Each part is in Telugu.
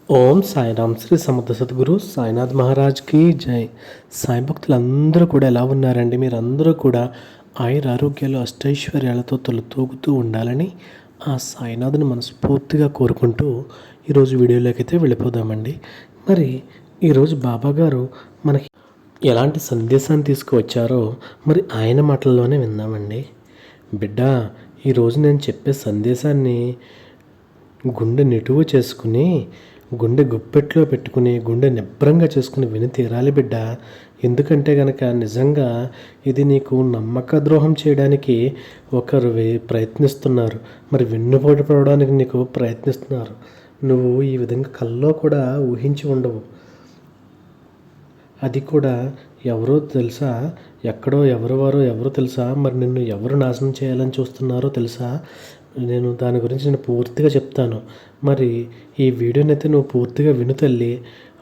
ఓం సాయిరామ్. శ్రీ సమర్థ సద్గురు సాయినాథ్ మహారాజ్కి జై. సాయి భక్తులందరూ కూడా ఎలా ఉన్నారండి? మీరందరూ కూడా ఆయుర ఆరోగ్యాలు అష్టైశ్వర్యాలతో తొలతూగుతూ ఉండాలని ఆ సాయినాథ్ని మనస్ఫూర్తిగా కోరుకుంటూ ఈరోజు వీడియోలోకి అయితే వెళ్ళిపోదామండి. మరి ఈరోజు బాబా గారు మనకి ఎలాంటి సందేశాన్ని తీసుకువచ్చారో మరి ఆయన మాటల్లోనే విందామండి. బిడ్డ, ఈరోజు నేను చెప్పే సందేశాన్ని గుండె నిటువు చేసుకుని, గుండె గుప్పెట్లో పెట్టుకుని, గుండె నిబ్బరంగా చేసుకుని విని తీరాలి బిడ్డ. ఎందుకంటే గనక నిజంగా ఇది నీకు నమ్మక ద్రోహం చేయడానికి ఒకరు ప్రయత్నిస్తున్నారు, మరి వెన్నుపోటుపడడానికి నీకు ప్రయత్నిస్తున్నారు. నువ్వు ఈ విధంగా కల్లో కూడా ఊహించి ఉండవు. అది కూడా ఎవరో తెలుసా? ఎక్కడో ఎవరో తెలుసా? మరి నిన్ను ఎవరు నాశనం చేయాలని చూస్తున్నారో తెలుసా? నేను దాని గురించి నేను పూర్తిగా చెప్తాను. మరి ఈ వీడియోనైతే నువ్వు పూర్తిగా విను తల్లి.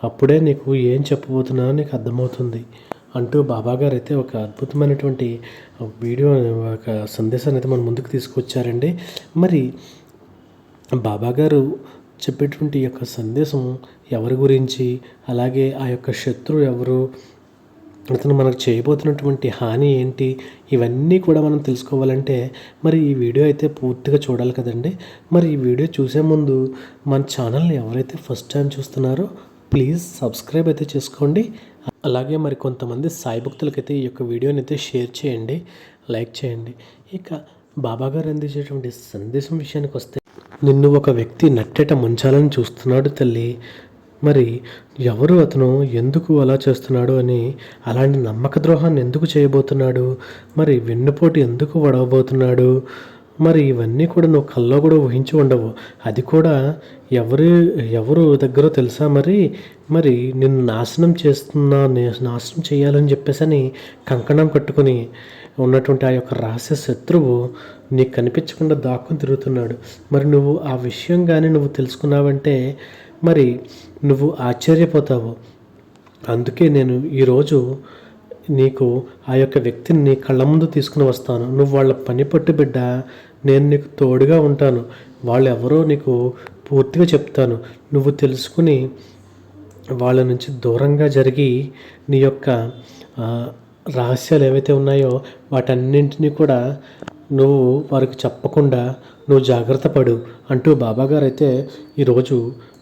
అప్పుడే నీకు ఏం చెప్పబోతున్నానో నీకు అర్థమవుతుంది అంటూ బాబాగారు అయితే ఒక అద్భుతమైనటువంటి వీడియో, ఒక సందేశాన్ని అయితే మన ముందుకు తీసుకొచ్చారండి. మరి బాబాగారు చెప్పేటువంటి యొక్క సందేశం ఎవరి గురించి, అలాగే ఆ యొక్క శత్రువు ఎవరు, అతను మనకు చేయబోతున్నటువంటి హాని ఏంటి, ఇవన్నీ కూడా మనం తెలుసుకోవాలంటే మరి ఈ వీడియో అయితే పూర్తిగా చూడాలి కదండి. మరి ఈ వీడియో చూసే ముందు మన ఛానల్ని ఎవరైతే ఫస్ట్ టైం చూస్తున్నారో ప్లీజ్ సబ్స్క్రైబ్ అయితే చేసుకోండి. అలాగే మరి కొంతమంది సాయి భక్తులకైతే ఈ యొక్క వీడియోని అయితే షేర్ చేయండి, లైక్ చేయండి. ఇక బాబాగారు అందించేటువంటి సందేశం విషయానికి వస్తే, నిన్ను ఒక వ్యక్తి నట్టేట ముంచాలని చూస్తున్నాడు తల్లి. మరి ఎవరు అతను, ఎందుకు అలా చేస్తున్నాడు అని, అలాంటి నమ్మక ద్రోహాన్ని ఎందుకు చేయబోతున్నాడు, మరి వెన్నుపోటు ఎందుకు వడవబోతున్నాడు, మరి ఇవన్నీ కూడా నువ్వు కల్లో కూడా ఊహించి ఉండవు. అది కూడా ఎవరు దగ్గర తెలుసా? మరి నిన్ను నాశనం చేయాలని చెప్పేసి కంకణం కట్టుకుని ఉన్నటువంటి ఆ యొక్క రహస్య శత్రువు నీకు కనిపించకుండా దాక్కుని తిరుగుతున్నాడు. మరి నువ్వు ఆ విషయం కానీ నువ్వు తెలుసుకున్నావంటే మరి నువ్వు ఆశ్చర్యపోతావు. అందుకే నేను ఈరోజు నీకు ఆ యొక్క వ్యక్తిని నీ కళ్ళ ముందు తీసుకుని వస్తాను. నువ్వు వాళ్ళ పని పట్టు బిడ్డ, నేను నీకు తోడుగా ఉంటాను. వాళ్ళు ఎవరో నీకు పూర్తిగా చెప్తాను. నువ్వు తెలుసుకుని వాళ్ళ నుంచి దూరంగా జరిగి నీ యొక్క రహస్యాలు ఏవైతే ఉన్నాయో వాటన్నింటినీ కూడా నువ్వు వారికి చెప్పకుండా నువ్వు జాగ్రత్త పడు అంటూ బాబాగారు అయితే ఈరోజు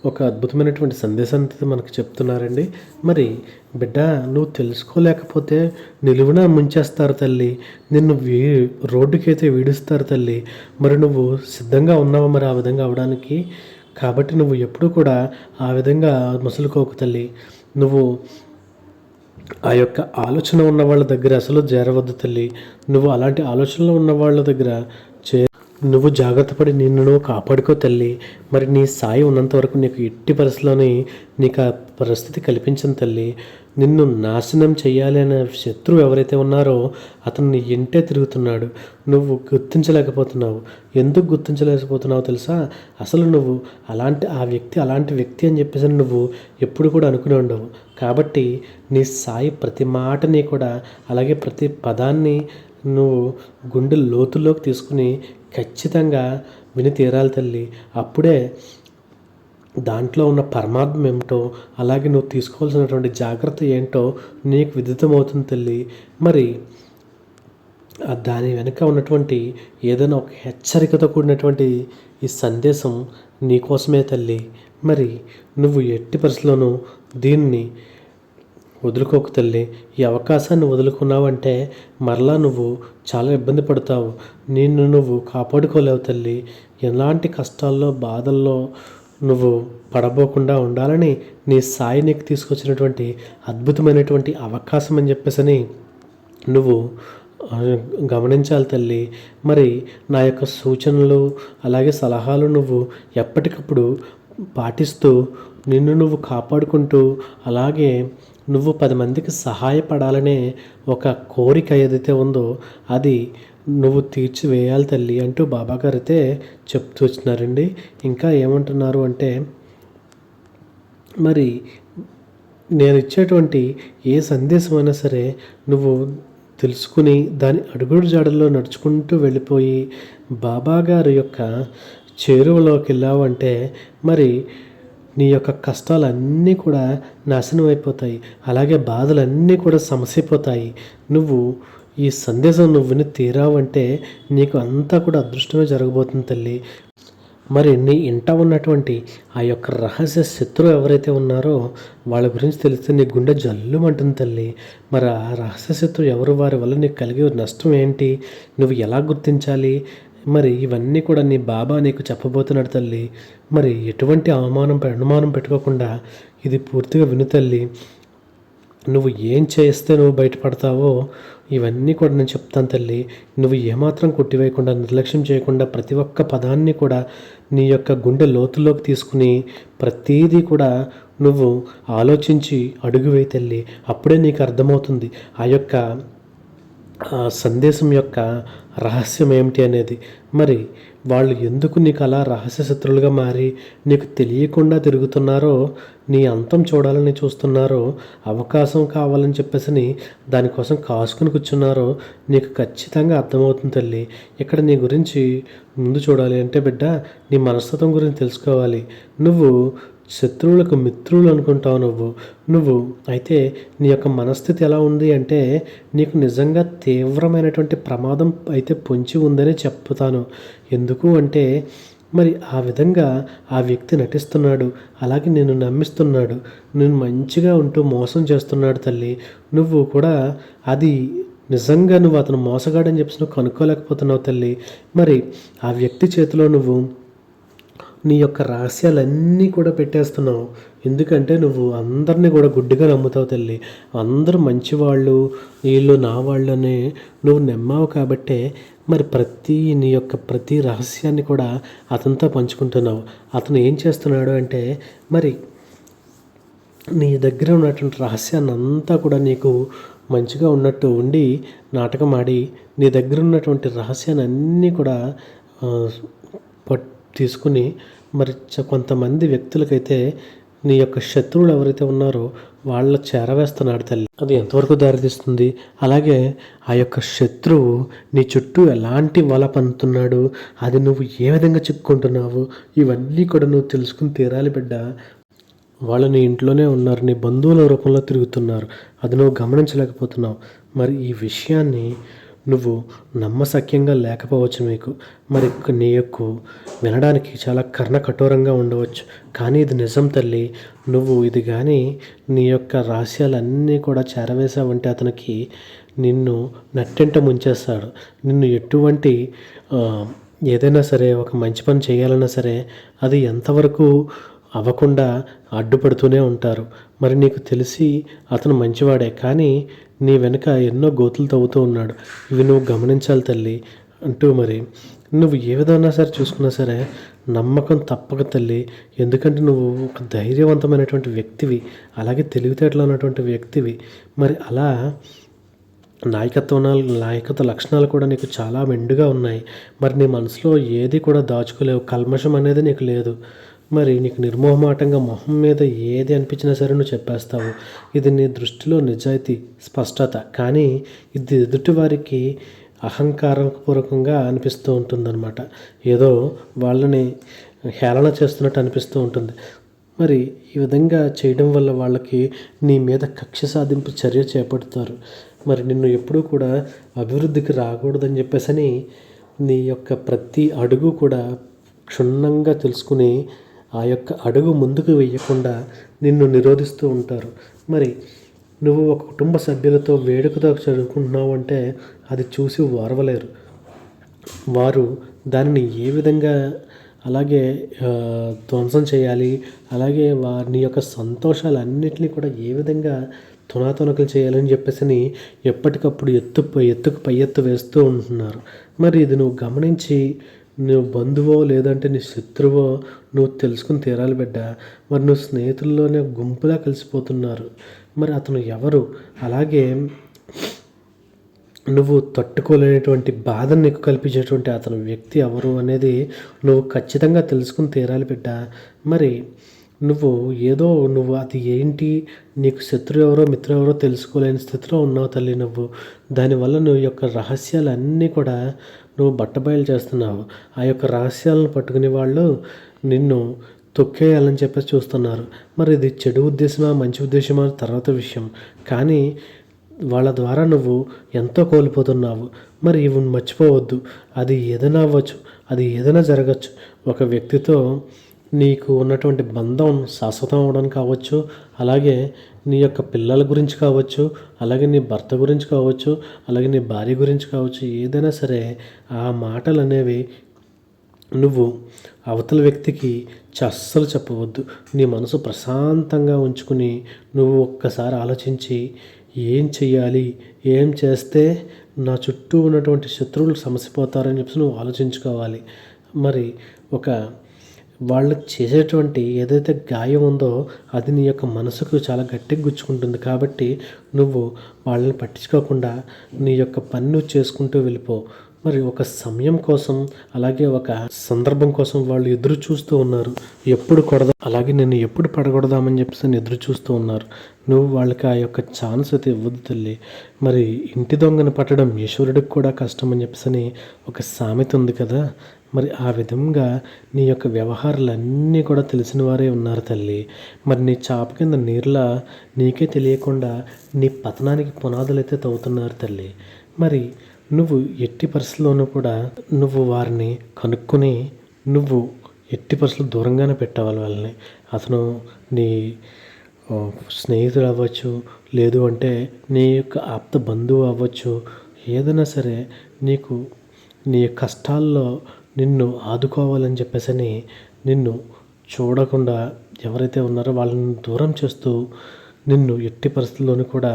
ఒక అద్భుతమైనటువంటి సందేశాన్ని మనకు చెప్తున్నారండి. మరి బిడ్డ, నువ్వు తెలుసుకోలేకపోతే నిలువున ముంచేస్తారు తల్లి, నిన్ను రోడ్డుకైతే వీడుస్తారు తల్లి. మరి నువ్వు సిద్ధంగా ఉన్నావా మరి ఆ విధంగా అవడానికి? కాబట్టి నువ్వు ఎప్పుడూ కూడా ఆ విధంగా మసులుకోకు తల్లి. నువ్వు ఆ యొక్క ఆలోచన ఉన్న వాళ్ళ దగ్గర అసలు చేరవద్దు తల్లి. నువ్వు అలాంటి ఆలోచనలో ఉన్న వాళ్ళ దగ్గర నువ్వు జాగ్రత్త పడి నిన్ను నువ్వు కాపాడుకో తల్లి. మరి నీ సాయి ఉన్నంత వరకు నీకు ఎట్టి పరిస్థితిలోని నీకు ఆ పరిస్థితి కల్పించను తల్లి. నిన్ను నాశనం చేయాలి అనే శత్రువు ఎవరైతే ఉన్నారో అతను నీ ఇంటే తిరుగుతున్నాడు. నువ్వు గుర్తించలేకపోతున్నావు. ఎందుకు గుర్తించలేకపోతున్నావు తెలుసా? అసలు నువ్వు అలాంటి వ్యక్తి అని చెప్పేసి నువ్వు ఎప్పుడు కూడా అనుకుని ఉండవు. కాబట్టి నీ సాయి ప్రతి మాటని కూడా, అలాగే ప్రతి పదాన్ని నువ్వు గుండె లోతుల్లోకి తీసుకుని ఖచ్చితంగా విని తీరాలి తల్లి. అప్పుడే దాంట్లో ఉన్న పరమార్థం ఏమిటో, అలాగే నువ్వు తీసుకోవాల్సినటువంటి జాగ్రత్త ఏంటో నీకు విదితమవుతుంది తల్లి. మరి దాని వెనుక ఉన్నటువంటి ఏదైనా ఒక హెచ్చరికతో కూడినటువంటి ఈ సందేశం నీకోసమే తల్లి. మరి నువ్వు ఎట్టి పరిస్థితుల్లోనూ దీన్ని వదులుకోకు తల్లి. ఈ అవకాశాన్ని వదులుకున్నావంటే మరలా నువ్వు చాలా ఇబ్బంది పడతావు. నిన్ను నువ్వు కాపాడుకోలేవు తల్లి. ఎలాంటి కష్టాల్లో, బాధల్లో నువ్వు పడబోకుండా ఉండాలని నీ సాయి నీకు తీసుకొచ్చినటువంటి అద్భుతమైనటువంటి అవకాశం అని చెప్పేసి నువ్వు గమనించాలి తల్లి. మరి నా యొక్క సూచనలు అలాగే సలహాలు నువ్వు ఎప్పటికప్పుడు పాటిస్తూ నిన్ను నువ్వు కాపాడుకుంటూ, అలాగే నువ్వు 10 మందికి సహాయపడాలనే ఒక కోరిక ఏదైతే ఉందో అది నువ్వు తీర్చివేయాలి తల్లి అంటూ బాబాగారు అయితే చెప్తూ వచ్చినారండి. ఇంకా ఏమంటున్నారు అంటే, మరి నేను ఇచ్చేటువంటి ఏ సందేశమైనా సరే నువ్వు తెలుసుకుని దాని అడుగుడు జాడల్లో నడుచుకుంటూ వెళ్ళిపోయి బాబాగారు యొక్క చేరువలోకి వెళ్ళావంటే మరి నీ యొక్క కష్టాలన్నీ కూడా నాశనం అయిపోతాయి. అలాగే బాధలన్నీ కూడా సమసిపోతాయి. నువ్వు ఈ సందేశం నువ్వు విని తీరావంటే నీకు అంతా కూడా అదృష్టమే జరగబోతుంది తల్లి. మరి నీ ఇంట ఉన్నటువంటి ఆ యొక్క రహస్య శత్రువు ఎవరైతే ఉన్నారో వాళ్ళ గురించి తెలిస్తే నీ గుండె జల్లుమంటుంది తల్లి. మరి ఆ రహస్య శత్రువు ఎవరు, వారి వల్ల నీకు కలిగే నష్టం ఏంటి, నువ్వు ఎలా గుర్తించాలి, మరి ఇవన్నీ కూడా నీ బాబా నీకు చెప్పబోతున్నాడు తల్లి. మరి ఎటువంటి అనుమానం పెట్టుకోకుండా ఇది పూర్తిగా విను తల్లి. నువ్వు ఏం చేస్తే నువ్వు బయటపడతావో ఇవన్నీ కూడా నేను చెప్తాను తల్లి. నువ్వు ఏమాత్రం కొట్టివేయకుండా, నిర్లక్ష్యం చేయకుండా ప్రతి ఒక్క పదాన్ని కూడా నీ యొక్క గుండె లోతుల్లోకి తీసుకుని ప్రతీదీ కూడా నువ్వు ఆలోచించి అడుగు వేయి తల్లి. అప్పుడే నీకు అర్థమవుతుంది ఆ యొక్క సందేశం యొక్క రహస్యం ఏమిటి అనేది. మరి వాళ్ళు ఎందుకు నీకు అలా రహస్య శత్రువులుగా మారి నీకు తెలియకుండా తిరుగుతున్నారో, నీ అంతం చూడాలని చూస్తున్నారో, అవకాశం కావాలని చెప్పేసి దానికోసం కాసుకుని కూర్చున్నారో నీకు ఖచ్చితంగా అర్థమవుతుంది తల్లి. ఇక్కడ నీ గురించి ముందు చూడాలి అంటే బిడ్డ, నీ మనస్తత్వం గురించి తెలుసుకోవాలి. నువ్వు శత్రువులకు మిత్రులు అనుకుంటావు నువ్వు అయితే నీ యొక్క మనస్థితి ఎలా ఉంది అంటే నీకు నిజంగా తీవ్రమైనటువంటి ప్రమాదం అయితే పొంచి ఉందని చెప్తాను. ఎందుకు అంటే మరి ఆ విధంగా ఆ వ్యక్తి నటిస్తున్నాడు, అలాగే నేను నమ్మిస్తున్నాడు, నేను మంచిగా ఉంటూ మోసం చేస్తున్నాడు తల్లి. నువ్వు కూడా అది నిజంగా నువ్వు అతను మోసగాడని చెప్పేసి నువ్వు కనుక్కోలేకపోతున్నావు తల్లి. మరి ఆ వ్యక్తి చేతిలో నువ్వు నీ యొక్క రహస్యాలన్నీ కూడా పెట్టేస్తున్నావు. ఎందుకంటే నువ్వు అందరినీ కూడా గుడ్డిగా నమ్ముతావు తల్లి. అందరూ మంచివాళ్ళు, వీళ్ళు నా వాళ్ళని నువ్వు నమ్మావు కాబట్టే మరి నీ యొక్క ప్రతి రహస్యాన్ని కూడా అతనితో పంచుకుంటున్నావు. అతను ఏం చేస్తున్నాడు అంటే మరి నీ దగ్గర ఉన్నటువంటి రహస్యాన్ని అంతా కూడా నీకు మంచిగా ఉన్నట్టు ఉండి నాటకం ఆడి నీ దగ్గర ఉన్నటువంటి రహస్యాన్ని అన్నీ కూడా తీసుకుని మరి కొంతమంది వ్యక్తులకైతే నీ యొక్క శత్రువులు ఎవరైతే ఉన్నారో వాళ్ళ చేరవేస్తున్నాడు తల్లి. అది ఎంతవరకు దారితీస్తుంది? అలాగే ఆ యొక్క శత్రువు నీ చుట్టూ ఎలాంటి వల పన్నుతున్నాడు, అది నువ్వు ఏ విధంగా చిక్కుంటున్నావు, ఇవన్నీ కూడా నువ్వు తెలుసుకుని తీరాలి బిడ్డ. వాళ్ళు నీ ఇంట్లోనే ఉన్నారు, నీ బంధువుల రూపంలో తిరుగుతున్నారు, అది నువ్వు గమనించలేకపోతున్నావు. మరి ఈ విషయాన్ని నువ్వు నమ్మశక్యంగా లేకపోవచ్చు మీకు. మరి నీకు వినడానికి చాలా కర్ణ కఠోరంగా ఉండవచ్చు, కానీ ఇది నిజం తల్లి. నువ్వు ఇది కానీ నీ యొక్క రహస్యాలన్నీ కూడా చేరవేశావంటే అతనికి నిన్ను నట్టెంట ముంచేస్తాడు. నిన్ను ఎటువంటి ఏదైనా సరే ఒక మంచి పని చేయాలన్నా సరే అది ఎంతవరకు అవ్వకుండా అడ్డుపడుతూనే ఉంటారు. మరి నీకు తెలిసి అతను మంచివాడే, కానీ నీ వెనుక ఎన్నో గోతులు తవ్వుతూ ఉన్నాడు. ఇవి నువ్వు గమనించాలి తల్లి అంటూ మరి నువ్వు ఏ విధంగా సరే చూసుకున్నా సరే నమ్మకం తప్పక తల్లి. ఎందుకంటే నువ్వు ఒక ధైర్యవంతమైనటువంటి వ్యక్తివి, అలాగే తెలివితేటలు ఉన్నటువంటి వ్యక్తివి. మరి అలా నాయకత్వ లక్షణాలు కూడా నీకు చాలా మెండుగా ఉన్నాయి. మరి నీ మనసులో ఏది కూడా దాచుకోలేవు, కల్మషం అనేది నీకు లేదు. మరి నీకు నిర్మోహమాటంగా మొహం మీద ఏది అనిపించినా సరే నువ్వు చెప్పేస్తావు. ఇది నీ దృష్టిలో నిజాయితీ, స్పష్టత, కానీ ఇది ఎదుటి వారికి అహంకారపూర్వకంగా అనిపిస్తూ ఉంటుందన్నమాట. ఏదో వాళ్ళని హేళన చేస్తున్నట్టు అనిపిస్తూ ఉంటుంది. మరి ఈ విధంగా చేయడం వల్ల వాళ్ళకి నీ మీద కక్ష సాధింపు చర్య చేపడతారు. మరి నిన్ను ఎప్పుడూ కూడా అభివృద్ధికి రాకూడదని చెప్పేసి నీ యొక్క ప్రతి అడుగు కూడా క్షుణ్ణంగా తెలుసుకుని ఆ యొక్క అడుగు ముందుకు వేయకుండా నిన్ను నిరోధిస్తూ ఉంటారు. మరి నువ్వు ఒక కుటుంబ సభ్యులతో వేడుకతో చదువుకుంటున్నావు అంటే అది చూసి ఓర్వలేరు. వారు దానిని ఏ విధంగా అలాగే ధ్వంసం చేయాలి, అలాగే వారి యొక్క సంతోషాలన్నింటినీ కూడా ఏ విధంగా తునాతునకలు చేయాలని చెప్పేసి ఎప్పటికప్పుడు ఎత్తుకు పై ఎత్తు వేస్తూ ఉంటున్నారు. మరి ఇది నువ్వు గమనించి నువ్వు బంధువో లేదంటే నీ శత్రువో నువ్వు తెలుసుకుని తీరాలి బిడ్డ. మరి నువ్వు స్నేహితుల్లోనే గుంపులా కలిసిపోతున్నారు. మరి అతను ఎవరు, అలాగే నువ్వు తట్టుకోలేనటువంటి బాధను నీకు కల్పించేటువంటి అతను వ్యక్తి ఎవరు అనేది నువ్వు ఖచ్చితంగా తెలుసుకుని తీరాలి బిడ్డ. మరి నువ్వు అది ఏంటి, నీకు శత్రువు ఎవరో మిత్రుడు ఎవరో తెలుసుకోలేని స్థితిలో ఉన్నావు తల్లి. నువ్వు దానివల్ల నువ్వు యొక్క రహస్యాలన్నీ కూడా నువ్వు బట్టబయలు చేస్తున్నావు. ఆ యొక్క రహస్యాలను పట్టుకునే వాళ్ళు నిన్ను తొక్కేయాలని చెప్పేసి చూస్తున్నారు. మరి ఇది చెడు ఉద్దేశమా మంచి ఉద్దేశమా తర్వాత విషయం. కానీ వాళ్ళ ద్వారా నువ్వు ఎంతో కోల్పోతున్నావు. మరి ఇవి మర్చిపోవద్దు. అది ఏదైనా అవ్వచ్చు, అది ఏదైనా జరగచ్చు. ఒక వ్యక్తితో నీకు ఉన్నటువంటి బంధం శాశ్వతం అవ్వడానికి కావచ్చు, అలాగే నీ యొక్క పిల్లల గురించి కావచ్చు, అలాగే నీ భర్త గురించి కావచ్చు, అలాగే నీ భార్య గురించి కావచ్చు, ఏదైనా సరే ఆ మాటలు అనేవి నువ్వు అవతల వ్యక్తికి అస్సలు చెప్పవద్దు. నీ మనసు ప్రశాంతంగా ఉంచుకుని నువ్వు ఒక్కసారి ఆలోచించి ఏం చెయ్యాలి, ఏం చేస్తే నా చుట్టూ ఉన్నటువంటి శత్రువులు సమసిపోతారని చెప్పేసి నువ్వు ఆలోచించుకోవాలి. మరి ఒక వాళ్ళు చేసేటువంటి ఏదైతే గాయం ఉందో అది నీ యొక్క మనసుకు చాలా గట్టిగా గుచ్చుకుంటుంది. కాబట్టి నువ్వు వాళ్ళని పట్టించుకోకుండా నీ యొక్క పని నువ్వు చేసుకుంటూ వెళ్ళిపో. మరి ఒక సమయం కోసం, అలాగే ఒక సందర్భం కోసం వాళ్ళు ఎదురు చూస్తూ ఉన్నారు. ఎప్పుడు కొడదాం, అలాగే నిన్ను ఎప్పుడు పడగొడదామని చెప్పేసి ఎదురు చూస్తూ ఉన్నారు. నువ్వు వాళ్ళకి ఆ యొక్క ఛాన్స్ అయితే ఇవ్వద్దు తల్లి. మరి ఇంటి దొంగను పట్టడం ఈశ్వరుడికి కూడా కష్టం అని చెప్పేసి ఒక సామెత ఉంది కదా. మరి ఆ విధంగా నీ యొక్క వ్యవహారాలన్నీ కూడా తెలిసిన వారే ఉన్నారు తల్లి. మరి నీ చాప కింద నీరులా నీకే తెలియకుండా నీ పతనానికి పునాదులు అయితే తవ్వుతున్నారు తల్లి. మరి నువ్వు ఎట్టి పరిస్థితుల్లోనూ కూడా నువ్వు వారిని కనుక్కొని నువ్వు ఎట్టి పరిస్థితులు దూరంగానే పెట్టవాలి వాళ్ళని. అతను నీ స్నేహితుడు అవ్వచ్చు, లేదు అంటే నీ యొక్క ఆప్త బంధువు అవ్వచ్చు, ఏదైనా సరే నీకు నీ కష్టాల్లో నిన్ను ఆదుకోవాలని చెప్పేసి నిన్ను చూడకుండా ఎవరైతే ఉన్నారో వాళ్ళని దూరం చేస్తూ నిన్ను ఎట్టి పరిస్థితుల్లోనూ కూడా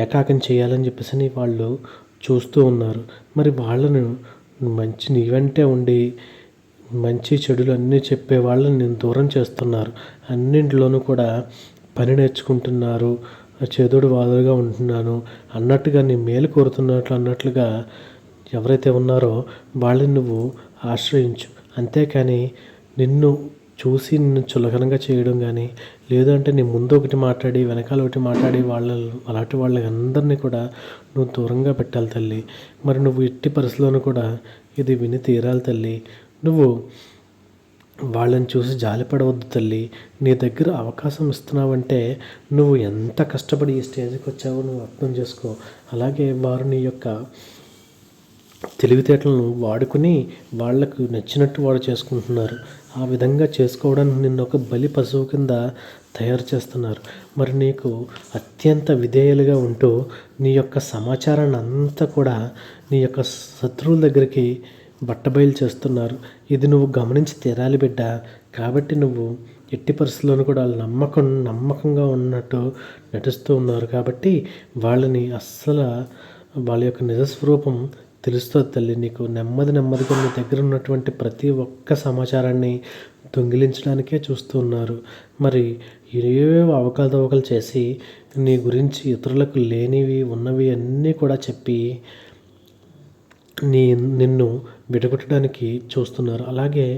ఏకాకం చేయాలని చెప్పేసి వాళ్ళు చూస్తూ ఉన్నారు. మరి వాళ్ళను మంచి నీ వెంటే ఉండి మంచి చెడులు అన్నీ చెప్పే వాళ్ళని నేను దూరం చేస్తున్నారు. అన్నింటిలోనూ కూడా పని నేర్చుకుంటున్నారు. చేదోడు వాదోడుగా ఉంటున్నాను అన్నట్టుగా నీ మేలు కోరుతున్నట్లు అన్నట్లుగా ఎవరైతే ఉన్నారో వాళ్ళని నువ్వు ఆశ్రయించు. అంతేకాని నిన్ను చూసి నిన్ను చులకనగా చేయడం కానీ, లేదంటే నీ ముందు ఒకటి మాట్లాడి వెనకాల ఒకటి మాట్లాడి అలాంటి వాళ్ళకి అందరినీ కూడా నువ్వు దూరంగా పెట్టాలి తల్లి. మరి నువ్వు ఎట్టి పరిస్థితుల్లోనూ కూడా ఇది విని తీరాలి తల్లి. నువ్వు వాళ్ళని చూసి జాలిపడవద్దు తల్లి. నీ దగ్గర అవకాశం ఇస్తున్నావంటే నువ్వు ఎంత కష్టపడి ఈ స్టేజ్కి వచ్చావో నువ్వు అర్థం చేసుకో. అలాగే వారు నీ యొక్క తెలివితేటలను వాడుకుని వాళ్లకు నచ్చినట్టు వాడు చేసుకుంటున్నారు. ఆ విధంగా చేసుకోవడానికి నిన్ను ఒక బలి పశువు కింద తయారు చేస్తున్నారు. మరి నీకు అత్యంత విధేయులుగా ఉంటూ నీ యొక్క సమాచారాన్ని అంతా కూడా నీ యొక్క శత్రువుల దగ్గరికి బట్టబయలు చేస్తున్నారు. ఇది నువ్వు గమనించి తీరాలి బిడ్డ. కాబట్టి నువ్వు ఎట్టి పరిస్థితుల్లోనూ కూడా నమ్మకంగా ఉన్నట్టు నటిస్తూ ఉన్నారు. కాబట్టి వాళ్ళని అస్సలు వాళ్ళ యొక్క నిజస్వరూపం తెలుస్తుంది తల్లి. నీకు నెమ్మదిగా నీ దగ్గర ఉన్నటువంటి ప్రతి ఒక్క సమాచారాన్ని దొంగిలించడానికే చూస్తూ ఉన్నారు. మరి ఏవేవో అవకతవకలు చేసి నీ గురించి ఇతరులకు లేనివి ఉన్నవి అన్నీ కూడా చెప్పి నిన్ను విడగొట్టడానికి చూస్తున్నారు. అలాగే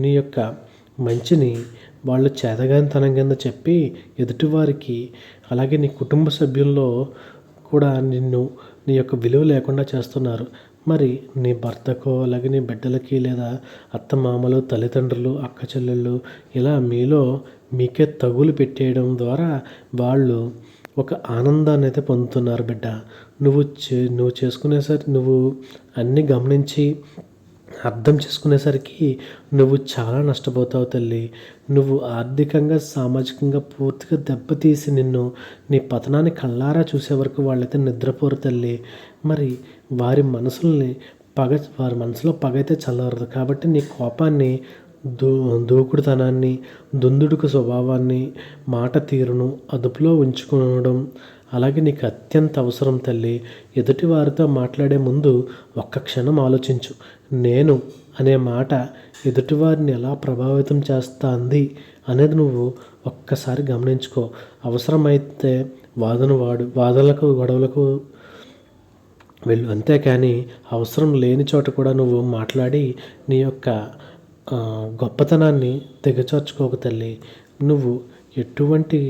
నీ యొక్క మంచిని వాళ్ళు చేతగానితనం కింద చెప్పి ఎదుటివారికి, అలాగే నీ కుటుంబ సభ్యుల్లో కూడా నీ యొక్క విలువ లేకుండా చేస్తున్నారు. మరి నీ భర్తకో, అలాగే నీ బిడ్డలకి, లేదా అత్తమామలు, తల్లిదండ్రులు, అక్క చెల్లెళ్ళు ఇలా మీకే తగులు పెట్టేయడం ద్వారా వాళ్ళు ఒక ఆనందాన్ని అయితే పొందుతున్నారు బిడ్డ. నువ్వు చేసుకునేసరికి నువ్వు అన్నీ గమనించి అర్థం చేసుకునేసరికి నువ్వు చాలా నష్టపోతావు తల్లి. నువ్వు ఆర్థికంగా, సామాజికంగా పూర్తిగా దెబ్బతీసి నీ పతనాన్ని కళ్ళారా చూసే వరకు వాళ్ళైతే నిద్రపోరు తల్లి. మరి వారి మనసులో పగ అయితే చల్లారదు. కాబట్టి నీ కోపాన్ని, దూకుడుతనాన్ని, దుందుడుకు స్వభావాన్ని, మాట తీరును అదుపులో ఉంచుకోవడం అలాగే నీకు అత్యంత అవసరం తల్లి. ఎదుటి వారితో మాట్లాడే ముందు ఒక్క క్షణం ఆలోచించు. నేను అనే మాట ఎదుటివారిని ఎలా ప్రభావితం చేస్తుంది అనేది నువ్వు ఒక్కసారి గమనించుకో. అవసరమైతే వాదనలకు గొడవలకు వెళ్ళు. అంతేకాని అవసరం లేని చోట కూడా నువ్వు మాట్లాడి నీ యొక్క గొప్పతనాన్ని దిగజార్చుకోకు తల్లి. నువ్వు ఎటువంటి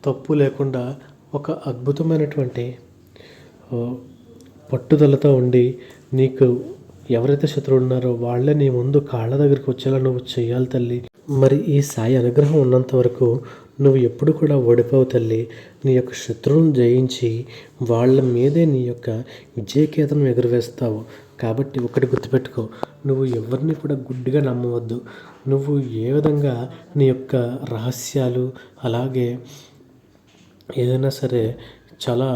తప్పు లేకుండా ఒక అద్భుతమైనటువంటి పట్టుదలతో ఉండి నీకు ఎవరైతే శత్రువులు ఉన్నారో వాళ్ళే నీ ముందు కాళ్ళ దగ్గరికి వచ్చేలా నువ్వు చేయాలి తల్లి. మరి ఈ సాయి అనుగ్రహం ఉన్నంత వరకు నువ్వు ఎప్పుడు కూడా ఓడిపోవు తల్లి. నీ యొక్క శత్రువులను జయించి వాళ్ళ మీదే నీ యొక్క విజయకేతనం ఎగురవేస్తావు. కాబట్టి ఒకటి గుర్తుపెట్టుకో, నువ్వు ఎవరిని కూడా గుడ్డిగా నమ్మవద్దు. నువ్వు ఏ విధంగా నీ యొక్క రహస్యాలు అలాగే ఏదైనా సరే చాలా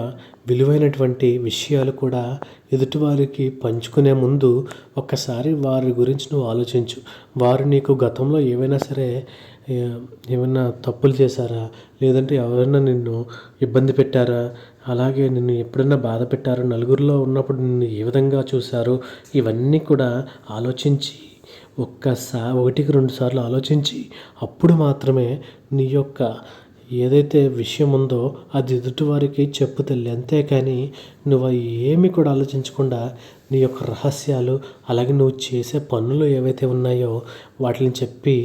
విలువైనటువంటి విషయాలు కూడా ఎదుటివారికి పంచుకునే ముందు ఒక్కసారి వారి గురించి నువ్వు ఆలోచించు. వారు నీకు గతంలో ఏవైనా సరే ఏమైనా తప్పులు చేశారా, లేదంటే ఎవరైనా నిన్ను ఇబ్బంది పెట్టారా, అలాగే నిన్ను ఎప్పుడైనా బాధ పెట్టారా, నలుగురిలో ఉన్నప్పుడు నిన్ను ఏ విధంగా చూశారు, ఇవన్నీ కూడా ఆలోచించి ఒకటికి 2 సార్లు ఆలోచించి అప్పుడు మాత్రమే నీ యొక్క ఏదైతే విషయం ఉందో అది ఎదుటివారికి చెప్పు తల్లి. అంతేకాని నువ్వు ఏమి కూడా ఆలోచించకుండా నీ యొక్క రహస్యాలు అలాగే నువ్వు చేసే పనులు ఏవైతే ఉన్నాయో వాటిని చెప్పి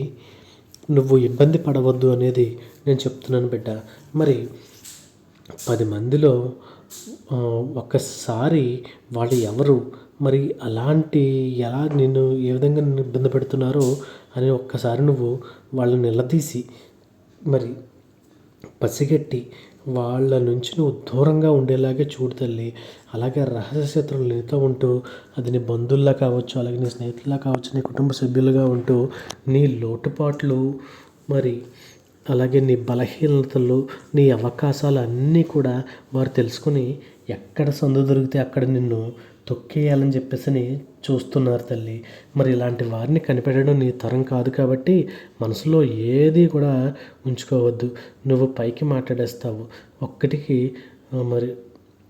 నువ్వు ఇబ్బంది పడవద్దు అనేది నేను చెప్తున్నాను బిడ్డ. మరి 10 మందిలో ఒక్కసారి వాళ్ళు ఎవరు, మరి అలాంటి ఎలా నిన్ను ఏ విధంగా నిన్ను ఇబ్బంది పెడుతున్నారో అని ఒక్కసారి నువ్వు వాళ్ళని నిలదీసి మరి పసిగట్టి వాళ్ళ నుంచి నువ్వు దూరంగా ఉండేలాగే చూడు తల్లి. అలాగే రహస్య శత్రువులు నీతో ఉంటూ అది నీ బంధువుల్లా కావచ్చు, అలాగే నీ స్నేహితుల్లా కావచ్చు, నీ కుటుంబ సభ్యులుగా ఉంటూ నీ లోటుపాట్లు మరి అలాగే నీ బలహీనతలు నీ అవకాశాలు అన్నీ కూడా వారు తెలుసుకొని ఎక్కడ సందు దొరికితే అక్కడ నిన్ను తొక్కేయాలని చెప్పేసి చూస్తున్నారు తల్లి. మరి ఇలాంటి వారిని కనిపెట్టడం నీ తరం కాదు కాబట్టి మనసులో ఏది కూడా ఉంచుకోవద్దు. నువ్వు పైకి మాట్లాడేస్తావు. ఒక్కటికి మరి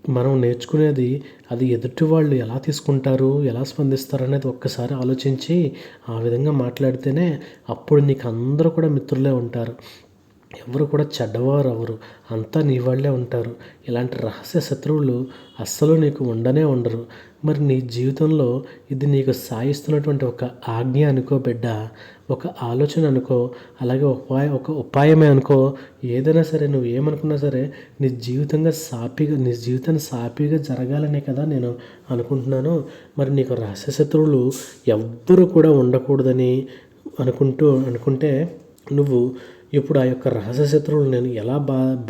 మనం నేర్చుకునేది అది ఎదుటి వాళ్ళు ఎలా తీసుకుంటారు, ఎలా స్పందిస్తారు అనేది ఒక్కసారి ఆలోచించి ఆ విధంగా మాట్లాడితేనే అప్పుడు నీకు అందరూ కూడా మిత్రులే ఉంటారు. ఎవరు కూడా చెడ్డవారు అవ్వరు, అంతా నీ వాళ్ళే ఉంటారు. ఇలాంటి రహస్య శత్రువులు అస్సలు నీకు ఉండరు. మరి నీ జీవితంలో ఇది నీకు సాయిస్తున్నటువంటి ఒక ఆజ్ఞ అనుకో బిడ్డ, ఒక ఆలోచన అనుకో, అలాగే ఒక ఉపాయమే అనుకో. ఏదైనా సరే నువ్వు ఏమనుకున్నా సరే నీ జీవితాన్ని సాఫీగా జరగాలనే కదా నేను అనుకుంటున్నాను. మరి నీకు రహస్య శత్రువులు ఎవ్వరూ కూడా ఉండకూడదని అనుకుంటే నువ్వు ఇప్పుడు ఆ యొక్క రహస్య శత్రువులు నేను ఎలా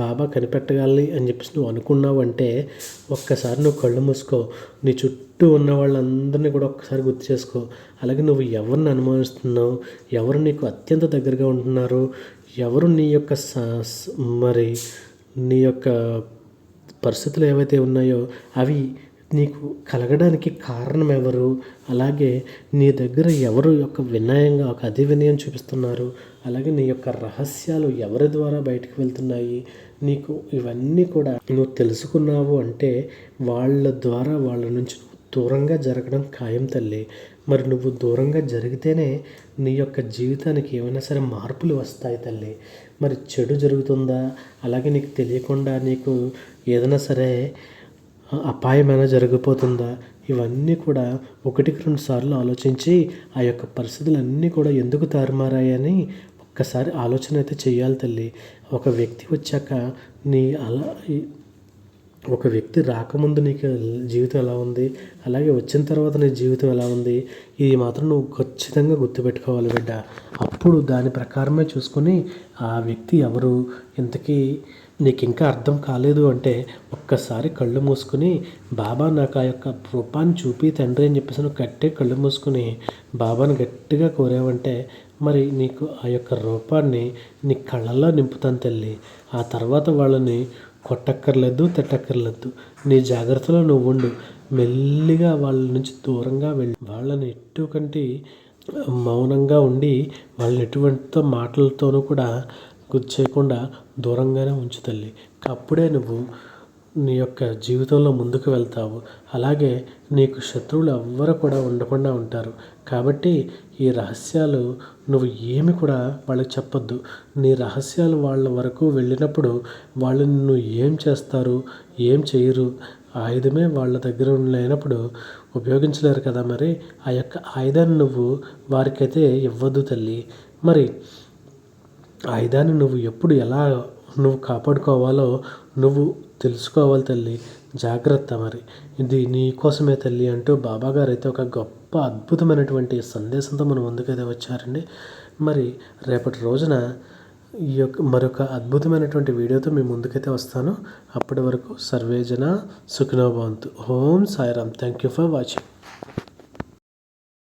బాబా కనిపెట్టగలి అని చెప్పేసి నువ్వు అనుకున్నావు అంటే ఒక్కసారి నువ్వు కళ్ళు మూసుకో. నీ చుట్టూ ఉన్న వాళ్ళందరినీ కూడా ఒక్కసారి గుర్తు చేసుకో. అలాగే నువ్వు ఎవరిని అనుమానిస్తున్నావు, ఎవరు నీకు అత్యంత దగ్గరగా ఉంటున్నారు, ఎవరు నీ యొక్క మరి నీ యొక్క పరిస్థితులు ఏవైతే ఉన్నాయో అవి నీకు కలగడానికి కారణం ఎవరు, అలాగే నీ దగ్గర ఎవరు యొక్క వినయంగా ఒక అతి వినయం చూపిస్తున్నారు, అలాగే నీ యొక్క రహస్యాలు ఎవరి ద్వారా బయటకు వెళ్తున్నాయి, నీకు ఇవన్నీ కూడా నువ్వు తెలుసుకున్నావు అంటే వాళ్ళ ద్వారా వాళ్ళ నుంచి దూరంగా జరగడం ఖాయం తల్లి. మరి నువ్వు దూరంగా జరిగితేనే నీ యొక్క జీవితానికి ఏమైనా సరే మార్పులు వస్తాయి తల్లి. మరి చెడు జరుగుతుందా, అలాగే నీకు తెలియకుండా నీకు ఏదైనా సరే అపాయమైనా జరిగిపోతుందా, ఇవన్నీ కూడా 1-2 సార్లు ఆలోచించి ఆ యొక్క పరిస్థితులన్నీ కూడా ఎందుకు తారుమారాయని ఒక్కసారి ఆలోచన అయితే చేయాలి తల్లి. ఒక వ్యక్తి వచ్చాక ఒక వ్యక్తి రాకముందు నీకు జీవితం ఎలా ఉంది, అలాగే వచ్చిన తర్వాత నీ జీవితం ఎలా ఉంది, ఇది మాత్రం నువ్వు ఖచ్చితంగా గుర్తుపెట్టుకోవాలి బిడ్డ. అప్పుడు దాని ప్రకారమే చూసుకొని ఆ వ్యక్తి ఎవరు, ఇంతకీ నీకు ఇంకా అర్థం కాలేదు అంటే ఒక్కసారి కళ్ళు మూసుకొని బాబా నాకు ఆ యొక్క రూపాన్ని చూపి తండ్రి అని చెప్పేసి నువ్వు గట్టిగా కళ్ళు మూసుకొని బాబాని గట్టిగా కోరావంటే మరి నీకు ఆ యొక్క రూపాన్ని నీ కళ్ళల్లో నింపుతాను తల్లి. ఆ తర్వాత వాళ్ళని కొట్టక్కర్లేదు, తిట్టక్కర్లేదు, నీ జాగ్రత్తలో నువ్వు ఉండు. మెల్లిగా వాళ్ళ నుంచి దూరంగా వెళ్ళి వాళ్ళని ఎటువంటి మౌనంగా ఉండి వాళ్ళని ఎటువంటి మాటలతోనూ కూడా గుర్తు చేయకుండా దూరంగానే ఉంచు తల్లి. అప్పుడే నువ్వు నీ యొక్క జీవితంలో ముందుకు వెళ్తావు. అలాగే నీకు శత్రువులు ఎవ్వరు కూడా ఉండకుండా ఉంటారు. కాబట్టి ఈ రహస్యాలు నువ్వు ఏమి కూడా వాళ్ళకి చెప్పొద్దు. నీ రహస్యాలు వాళ్ళ వరకు వెళ్ళినప్పుడు వాళ్ళు నిన్ను ఏం చేస్తారు, ఏం చేయరు, ఆయుధమే వాళ్ళ దగ్గర లేనప్పుడు ఉపయోగించలేరు కదా. మరి ఆ యొక్క ఆయుధాన్ని నువ్వు వారికైతే ఇవ్వద్దు తల్లి. మరి ఆయుధాన్ని నువ్వు ఎప్పుడు ఎలా నువ్వు కాపాడుకోవాలో నువ్వు తెలుసుకోవాలి తల్లి. జాగ్రత్త. మరి ఇది నీ కోసమే తల్లి అంటూ బాబాగారు అయితే ఒక గొప్ప గొప్ప అద్భుతమైనటువంటి సందేశంతో మన ముందుకైతే వచ్చారండి. మరి రేపటి రోజున ఈ యొక్క మరొక అద్భుతమైనటువంటి వీడియోతో మీ ముందుకైతే వస్తాను. అప్పటి వరకు సర్వేజన సుఖినో భవంతు. Om Sairam. Thank you for watching.